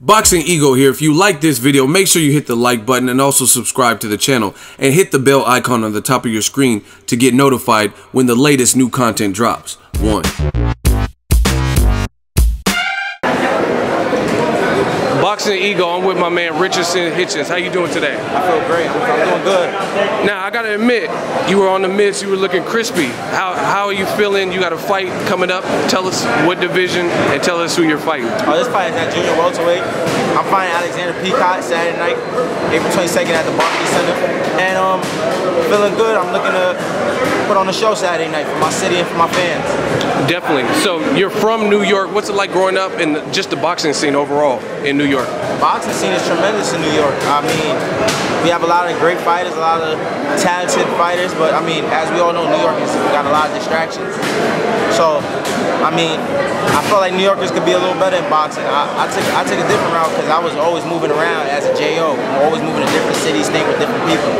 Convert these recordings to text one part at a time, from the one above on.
Boxing Ego here. If you like this video, make sure you hit the like button and also subscribe to the channel and hit the bell icon on the top of your screen to get notified when the latest new content drops. Boxing Ego, I'm with my man Richardson, Hitchins. How you doing today? I feel great. I'm doing good. Now, I gotta admit, you were on the mids, you were looking crispy. How are you feeling? You got a fight coming up. Tell us what division and tell us who you're fighting. Oh, this fight is at junior welterweight. I'm fighting Alexander Peacock Saturday night, April 22nd at the Barclays Center. And feeling good. I'm looking to put on a show Saturday night for my city and for my fans. Definitely. So you're from New York. What's it like growing up in just the boxing scene overall in New York? The boxing scene is tremendous in New York. I mean, we have a lot of great fighters, a lot of talented fighters, but I mean, as we all know, New York has got a lot of distractions. So, I mean, I feel like New Yorkers could be a little better in boxing. I took a different route because I was always moving around as a JO. I'm always moving to different cities, staying with different people.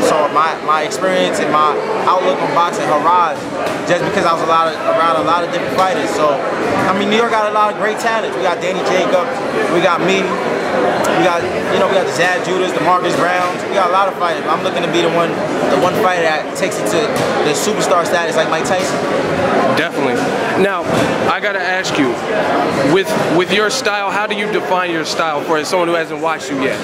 So my experience and my outlook on boxing horized just because I was around a lot of different fighters. So, I mean, New York got a lot of great talent. We got Danny Jacobs, we got me, we got the Zad Judas, the Marcus Browns. We got a lot of fighters. I'm looking to be the one fighter that takes it to the superstar status like Mike Tyson. Definitely. Now, I gotta ask you, with your style, how do you define your style for someone who hasn't watched you yet?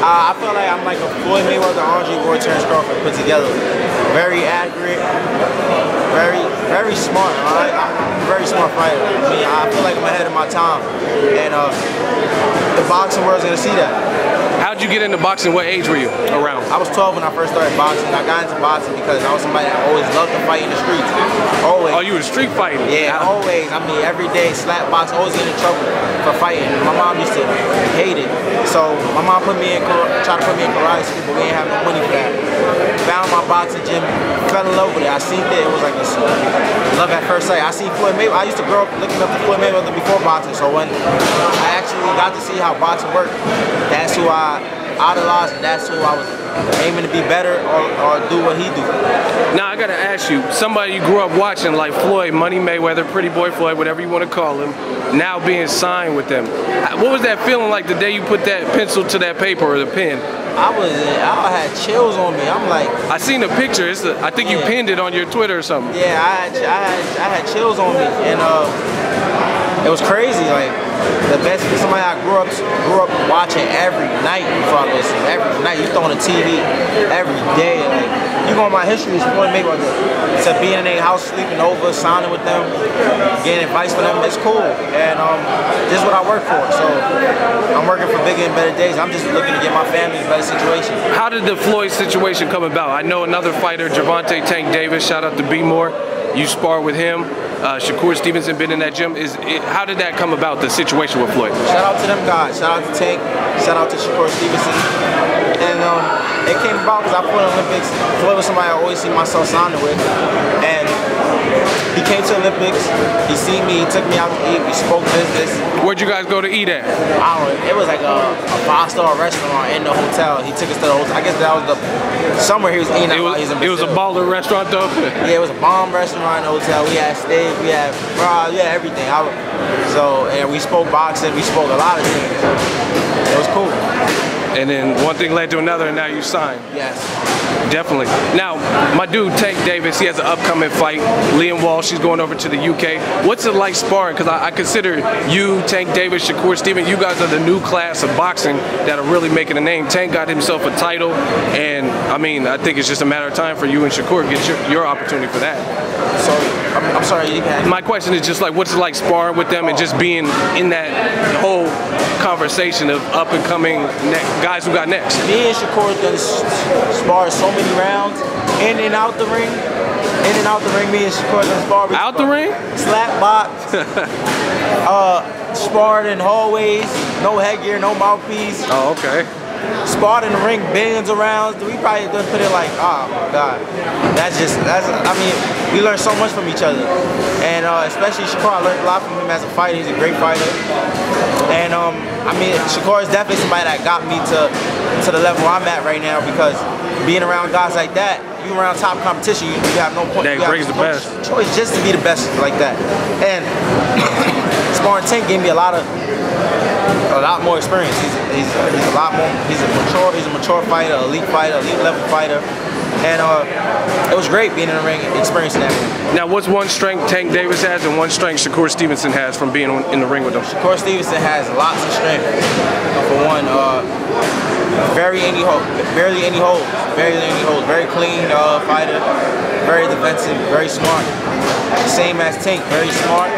I feel like I'm like a Floyd Mayweather, Andre Ward, Terence Crawford put together. Very accurate, very smart. I'm a very smart fighter. I mean, I feel like I'm ahead of my time, and the boxing world's gonna see that. How'd you get into boxing? What age were you around? I was 12 when I first started boxing. I got into boxing because I was somebody that always loved to fight in the streets. Always. Oh, you were street fighting? Yeah, always. I mean, every day, slap box, always getting in trouble for fighting. My mom used to hate it. So my mom tried to put me in karate school, but we didn't have no money for that. Found my boxing gym, fell in love with it. I seen it. It was like a love at first sight. I seen Floyd Mayweather. I used to grow up looking up to Floyd Mayweather before boxing. So when I actually got to see how boxing worked, that's who I idolized, and that's who I was aiming to be better or do what he do. Now I gotta ask you, somebody you grew up watching like Floyd, Money Mayweather, Pretty Boy Floyd, whatever you want to call him, now being signed with them. What was that feeling like the day you put that pencil to that paper or the pen? I had chills on me. I'm like, I seen the picture. I think you pinned it on your Twitter or something. Yeah, I had chills on me, and it was crazy. Like the best, somebody I grew up watching every night before I listened. Every night, you throw on the TV every day. Like you go on my history is Floyd Mayweather. To being in their house, sleeping over, signing with them, getting advice from them. It's cool, and this is what I work for. So I'm working for bigger and better days. I'm just looking to get my family in a better situation. How did the Floyd situation come about? I know another fighter, Gervonta Tank Davis. Shout out to B More. You spar with him. Shakur, Stevenson been in that gym. How did that come about, the situation with Floyd? Shout out to them guys. Shout out to Tank. Shout out to Shakur, Stevenson. And it came about because I fought in the Olympics. Floyd was somebody I always see myself signing with. And he came to the Olympics. He seen me. He took me out to eat. We spoke business. Where'd you guys go to eat at? It was like a 5-star restaurant in the hotel. He took us to the hotel. I guess that was the somewhere he was eating at. It was a baller restaurant though? Yeah, it was a bomb restaurant in the hotel. We had steak, we had fries, we had everything. And we spoke boxing, we spoke a lot of things. It was cool. And then one thing led to another, and now you signed. Yes. Definitely. Now, my dude, Tank Davis, he has an upcoming fight. Liam Walsh, he's going over to the UK. What's it like sparring? Because I consider you, Tank Davis, Shakur, Steven, you guys are the new class of boxing that are really making a name. Tank got himself a title, and I mean, I think it's just a matter of time for you and Shakur to get your opportunity for that. So, I'm sorry, you can. My question is just like, what's it like sparring with them and just being in that whole conversation of up and coming guys who got next? Me and Shakur done sparred so many rounds, in and out the ring. In and out the ring, me and Shakur done sparred. Out the ring? Slap box. Sparred in hallways, no headgear, no mouthpiece. Oh, okay. Sparred in the ring, billions of rounds. We probably done put it like, oh my God. I mean, we learned so much from each other. And especially Shakur, I learned a lot from him as a fighter. He's a great fighter. And I mean, Shakur is definitely somebody that got me to the level I'm at right now, because being around guys like that, you around top competition, you have no point. That brings the best. Choice just to be the best like that. And Sparring Tank gave me a lot of a lot more experience. He's a lot more. He's a mature fighter, elite level fighter. And it was great being in the ring and experiencing that. Now, what's one strength Tank Davis has and one strength Shakur Stevenson has from being in the ring with him? Shakur Stevenson has lots of strength. For one, barely any holes. Very clean fighter. Very defensive. Very smart. Same as Tank. Very smart.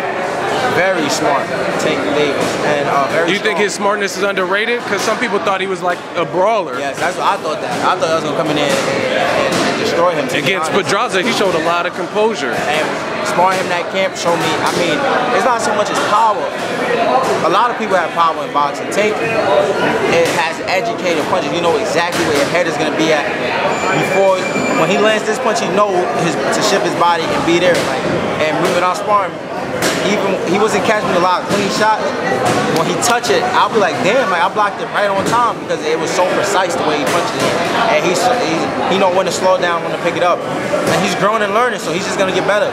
Very smart, Tank Davis, and very. Do you think his smartness is underrated? Because some people thought he was like a brawler. Yes, that's what I thought. I thought I was gonna come in there and destroy him. Against Pedraza, he showed a lot of composure. And sparring him in that camp showed me. I mean, it's not so much as power. A lot of people have power in boxing. Tank, it has educated punches. You know exactly where your head is gonna be at before. When he lands this punch, you know to shift his body and be there. Like, and moving on sparring. Even he wasn't catching a lot of clean shots. When he touched it, I'll be like, damn, like I blocked it right on time because it was so precise the way he punched it. And he know when to slow down, when to pick it up. And he's growing and learning, so he's just gonna get better.